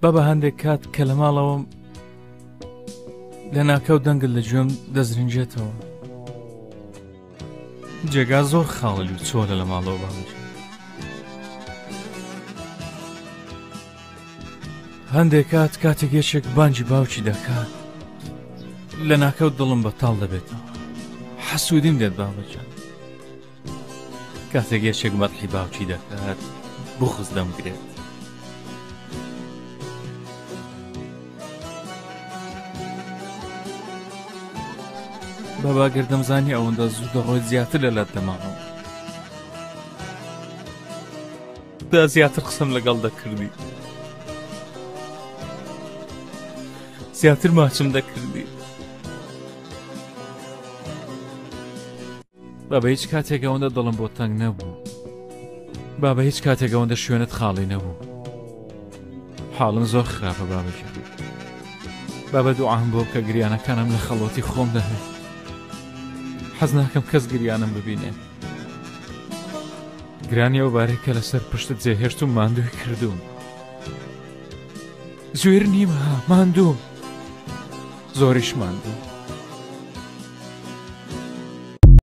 بابا هەندێک کات کە لە ماڵەوەم لە ناکەوت دەنگل لە گوێم دەزرنجێتەوە. جێگا زۆر خاڵی و چۆلە لە ماڵەوە باوەجان. هەندێک کات کاتێک یەکێک بانگی باوکی دەکات لە ناکەوت دڵم بەتاڵ دەبێتەوە. حەسوودیم دێت بابەجان. کاتێک یەکێک مەدحی باوکی دەکات بوخز دەمگرێت. بابا گردەمزانی ئەوەندە زوو دەڕۆیت زیاتر لە لات دەماڵەوە. دا زیاتر قسەم لەگەڵ دەکردی، زیاتر ماچم دەکردی. بابا هیچ کاتێک ئەوەندە دڵم بۆ تەنگ نەبوو. بابا هیچ کاتێک ئەوەندە شوێنت خاڵی نەبوو. حاڵم زۆر خراپە بابەکە. بابا دوعام بۆ بکە گریانەکانم لە خەڵۆتی خۆم دەهێت. حەز ناکەم کەس گریانم ببینێ. گرانی ئەو بارێکە لەسەر پشتت جێهێشت و ماندووی کردوم. زوێر نیمە، ماندووم، زۆریش ماندووم.